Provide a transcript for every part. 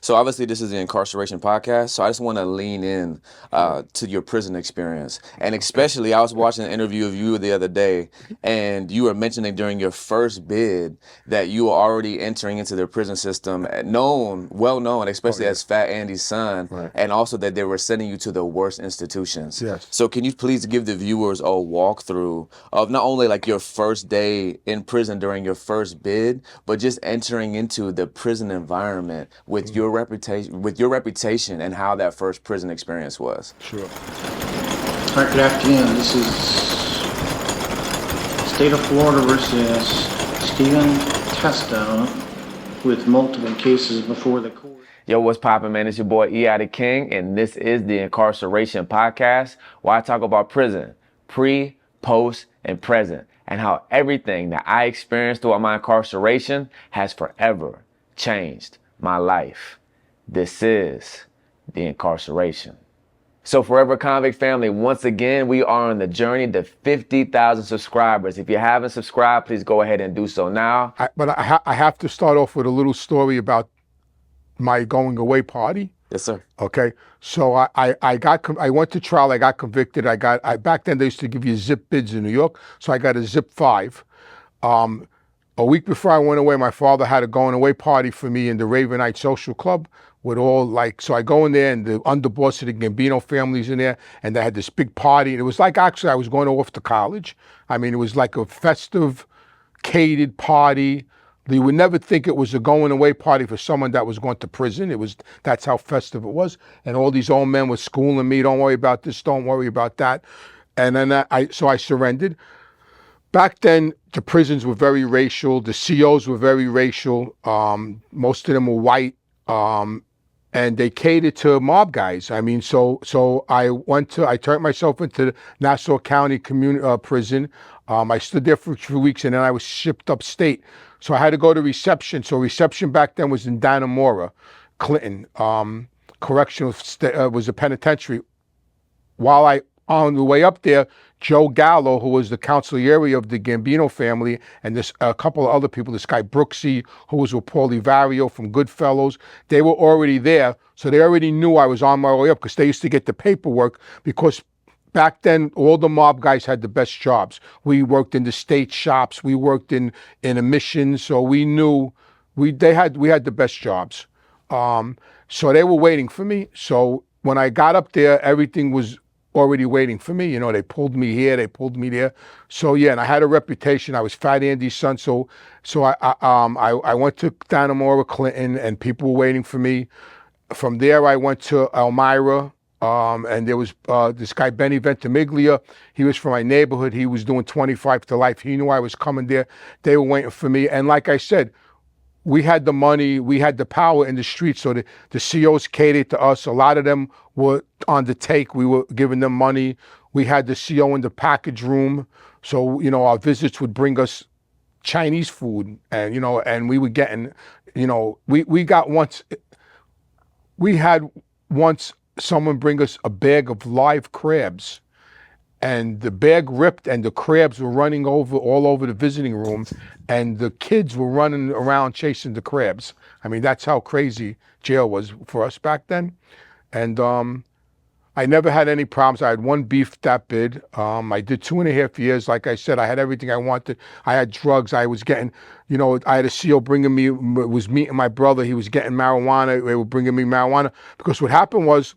So obviously this is the Incarceration podcast. So I just want to lean in to your prison experience. And especially I was watching an interview of you the other day, and you were mentioning during your first bid that you were already entering into the prison system, well known, especially as Fat Andy's son, Right. and also that they were sending you to the worst institutions. Yes. So can you please give the viewers a walkthrough of not only like your first day in prison during your first bid, but just entering into the prison environment with your reputation and how that first prison experience was? Sure. All right, good afternoon. This is State of Florida versus Stephen Testo with multiple cases before the court. Yo, what's poppin', man? It's your boy E.I. the King, and this is the Incarceration Podcast, where I talk about prison, pre, post, and present, and how everything that I experienced throughout my incarceration has forever changed my life. This is the Incarceration. So Forever Convict family, once again, we are on the journey to 50,000 subscribers. If you haven't subscribed, please go ahead and do so now. I have to start off with a little story about my going away party. Yes, sir. Okay, so I went to trial. I got convicted. Back then they used to give you zip bids in New York, so I got a zip 5. A week before I went away, my father had a going away party for me in the Ravenite Social Club with so I go in there and the underboss of the Gambino family's in there, and they had this big party. And it was like actually I was going off to college. I mean, it was like a festive, catered party. You would never think it was a going away party for someone that was going to prison. That's how festive it was. And all these old men were schooling me, don't worry about this, don't worry about that. And then I surrendered. Back then, the prisons were very racial. The COs were very racial. Most of them were white. And they catered to mob guys. I mean, so I turned myself into the Nassau County prison. I stood there for 2 weeks, and then I was shipped upstate. So I had to go to reception. So reception back then was in Dannemora, Clinton. Correctional was a penitentiary. On the way up there, Joe Gallo, who was the consigliere of the Gambino family, and a couple of other people, this guy Brooksy, who was with Paulie Vario from Goodfellows, they were already there. So they already knew I was on my way up because they used to get the paperwork, because back then all the mob guys had the best jobs. We worked in the state shops, we worked in emissions, so we knew we had the best jobs. So they were waiting for me. So when I got up there, everything was already waiting for me. You know, they pulled me here, they pulled me there. So yeah, and I had a reputation. I was Fat Andy's son. So I went to Dannemora, Clinton, and people were waiting for me. From there, I went to Elmira, and there was this guy Benny Ventimiglia. He was from my neighborhood. He was doing 25 to life. He knew I was coming there. They were waiting for me. And like I said, we had the money, we had the power in the streets, so the COs catered to us. A lot of them were on the take. We were giving them money. We had the CO in the package room, so our visits would bring us Chinese food, and and we were getting, we had once someone bring us a bag of live crabs. And the bag ripped, and the crabs were running all over the visiting room, and the kids were running around chasing the crabs. I mean, that's how crazy jail was for us back then. And I never had any problems. I had one beef that bid. I did 2.5 years. Like I said, I had everything I wanted. I had drugs. I was getting, I had a CO bringing me, was meeting my brother. He was getting marijuana. They were bringing me marijuana. Because what happened was,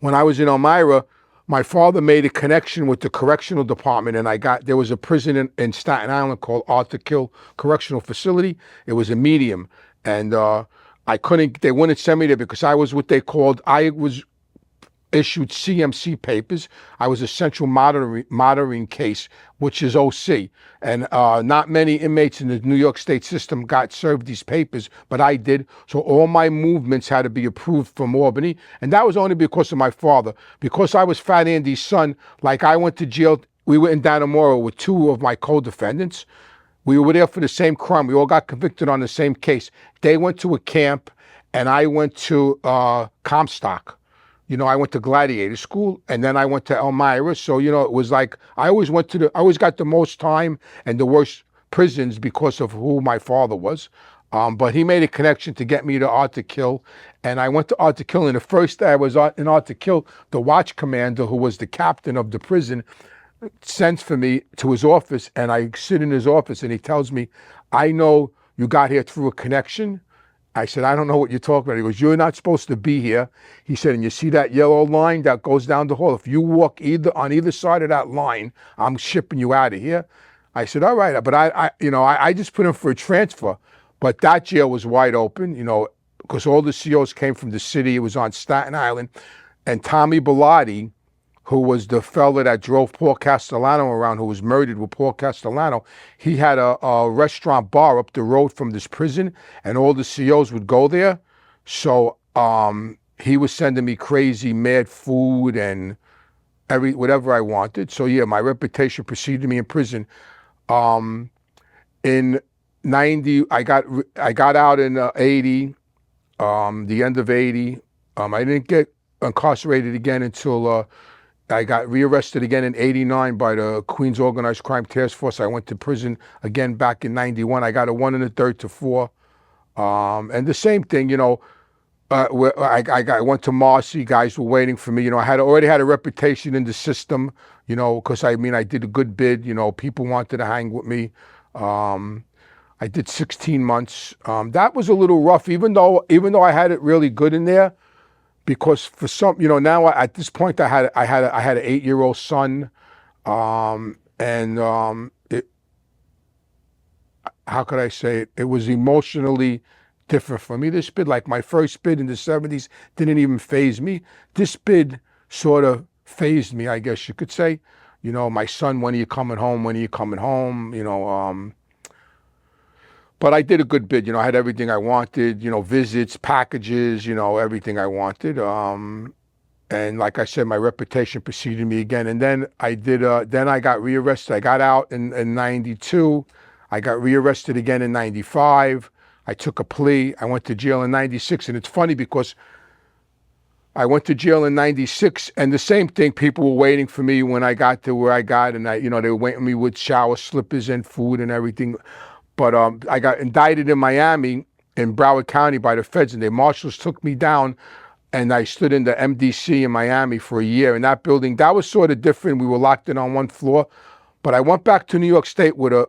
when I was in Elmira, my father made a connection with the correctional department, and there was a prison in Staten Island called Arthur Kill Correctional Facility. It was a medium, and they wouldn't send me there because I was I was issued CMC papers. I was a central monitoring case, which is OC. And not many inmates in the New York State system got served these papers, but I did. So all my movements had to be approved from Albany. And that was only because of my father. Because I was Fat Andy's son, like I went to jail. We were in Dannemora with 2 of my co-defendants. We were there for the same crime. We all got convicted on the same case. They went to a camp, and I went to Comstock. I went to Gladiator School, and then I went to Elmira. So, it was like I always got the most time and the worst prisons because of who my father was. But he made a connection to get me to Art to Kill, and I went to Art to Kill. And the first day I was in Art to Kill, the watch commander, who was the captain of the prison, sends for me to his office, and I sit in his office, and he tells me, "I know you got here through a connection." I said, "I don't know what you're talking about." He goes, "You're not supposed to be here." He said, "And you see that yellow line that goes down the hall? If you walk on either side of that line, I'm shipping you out of here." I said, "All right," but I just put in for a transfer. But that jail was wide open, because all the COs came from the city. It was on Staten Island, and Tommy Bellotti, who was the fella that drove Paul Castellano around, who was murdered with Paul Castellano, he had a restaurant bar up the road from this prison, and all the COs would go there. So he was sending me crazy, mad food and whatever I wanted. So yeah, my reputation preceded me in prison. In 90, I got out in 80, the end of 80. I didn't get incarcerated again until I got rearrested again in 89 by the Queens Organized Crime Task Force. I went to prison again back in 91. I got a 1 1/3 to 4. And the same thing, I went to Marcy, guys were waiting for me. I already had a reputation in the system, because I did a good bid, people wanted to hang with me. I did 16 months. That was a little rough, even though I had it really good in there. Because for some, now at this point I had an 8-year-old son, how could I say it? It was emotionally different for me. This bid, like my first bid in the 70s, didn't even faze me. This bid sort of fazed me, I guess you could say. My son, when are you coming home? When are you coming home? But I did a good bid. I had everything I wanted, visits, packages, everything I wanted. And like I said, my reputation preceded me again. And then then I got rearrested. I got out in 92. I got rearrested again in 95. I took a plea. I went to jail in 96. And it's funny because I went to jail in 96, and the same thing, people were waiting for me when I got to where I got, and they were waiting for me with shower slippers and food and everything. But I got indicted in Miami, in Broward County, by the feds, and the marshals took me down, and I stood in the MDC in Miami for a year. In that building, that was sort of different. We were locked in on one floor. But I went back to New York State with a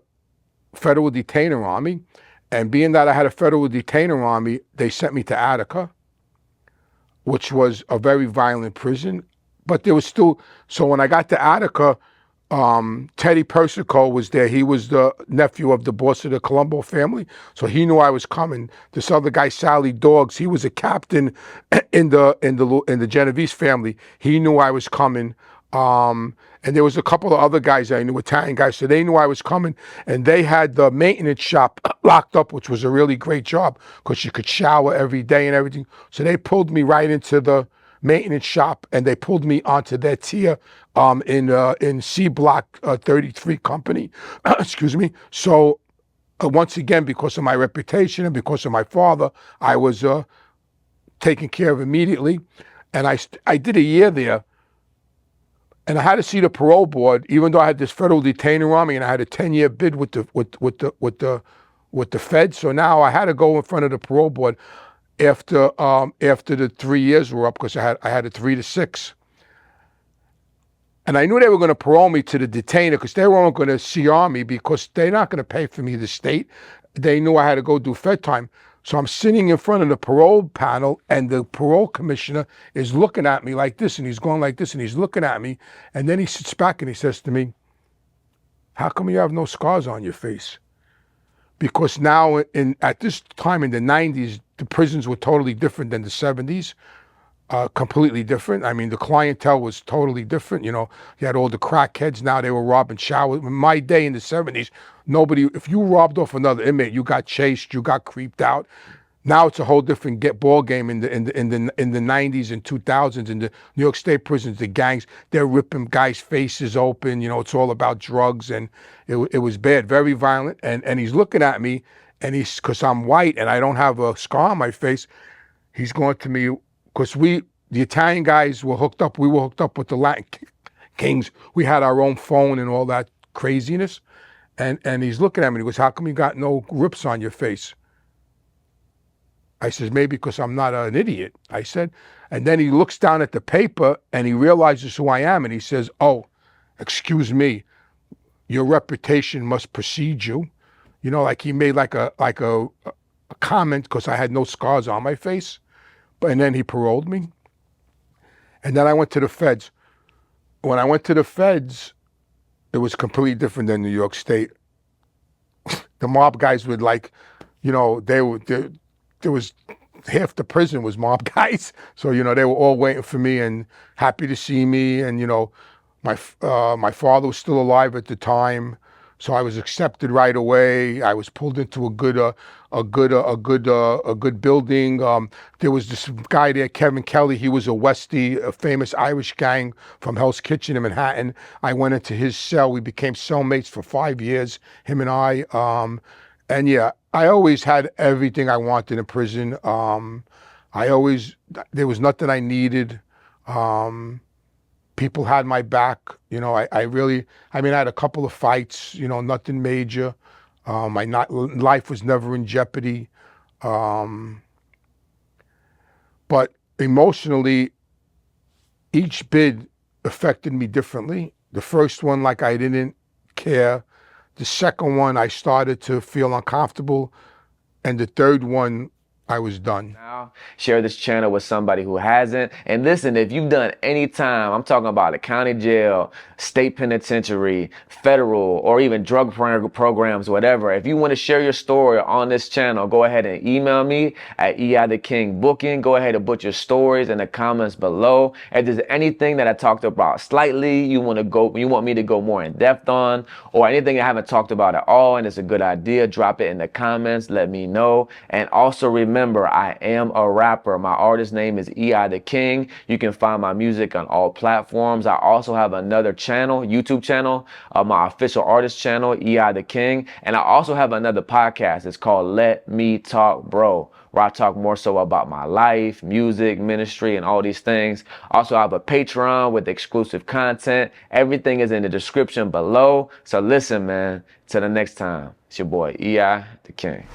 federal detainer on me, and being that I had a federal detainer on me, they sent me to Attica, which was a very violent prison. But there was still, so when I got to Attica, Teddy Persico was there. He was the nephew of the boss of the Colombo family, so he knew I was coming. This other guy, Sally Dogs, he was a captain in the Genovese family. He knew I was coming. And there was a couple of other guys I knew, Italian guys, so they knew I was coming. And they had the maintenance shop locked up, which was a really great job because you could shower every day and everything. So they pulled me right into the maintenance shop, and they pulled me onto their tier in C Block 33 company. Excuse me. So once again, because of my reputation and because of my father, I was taken care of immediately. And I did a year there. And I had to see the parole board, even though I had this federal detainer on me, and I had a 10-year bid with the Fed. So now I had to go in front of the parole board after the 3 years were up, because I had a 3 to 6. And I knew they were going to parole me to the detainer, because they weren't going to CR me, because they're not going to pay for me, the state. They knew I had to go do Fed time. So I'm sitting in front of the parole panel, and the parole commissioner is looking at me like this, and he's going like this, and he's looking at me. And then he sits back and he says to me, "How come you have no scars on your face?" Because now, at this time in the 90s, the prisons were totally different than the 70s. Completely different. I mean, the clientele was totally different. You had all the crackheads. Now they were robbing showers. In my day in the 70s, if you robbed off another inmate, you got chased, you got creeped out. Now it's a whole different ball game in the 90s and 2000s in the New York State prisons. The gangs, they're ripping guys' faces open. It's all about drugs, and it was bad, very violent. And he's looking at me, and because I'm white and I don't have a scar on my face, he's going to me. Because the Italian guys were hooked up. We were hooked up with the Latin kings. We had our own phone and all that craziness. And he's looking at me and he goes, "How come you got no rips on your face?" I says, maybe because I'm not an idiot. I said, and then he looks down at the paper and he realizes who I am and he says, oh, excuse me, your reputation must precede you. You know, like he made like a comment because I had no scars on my face. And then he paroled me. And then I went to the feds. When I went to the feds, it was completely different than New York State. The mob guys would like, you know, there was half the prison was mob guys. So, you know, they were all waiting for me and happy to see me. And, you know, my father was still alive at the time. So I was accepted right away. I was pulled into a good building. There was this guy there, Kevin Kelly. He was a Westie, a famous Irish gang from Hell's Kitchen in Manhattan. I went into his cell. We became cellmates for 5 years, him and I. And yeah, I always had everything I wanted in prison. There was nothing I needed. People had my back. You know, I had a couple of fights, you know, nothing major. My life was never in jeopardy. But emotionally, each bid affected me differently. The first one, like I didn't care. The second one, I started to feel uncomfortable. And the third one, I was done. Now, share this channel with somebody who hasn't. And listen, if you've done any time, I'm talking about a county jail, state penitentiary, federal, or even drug programs, whatever. If you want to share your story on this channel, go ahead and email me at eithekingbooking. Go ahead and put your stories in the comments below. If there's anything that I talked about slightly, you want me to go more in depth on, or anything I haven't talked about at all, and it's a good idea, drop it in the comments. Let me know. And also remember, I am a rapper. My artist name is E.I. the King. You can find my music on all platforms. I also have another channel, YouTube channel, my official artist channel, E.I. the King. And I also have another podcast. It's called Let Me Talk Bro, where I talk more so about my life, music, ministry, and all these things. Also, I have a Patreon with exclusive content. Everything is in the description below. So listen, man, till the next time, it's your boy, E.I. the King.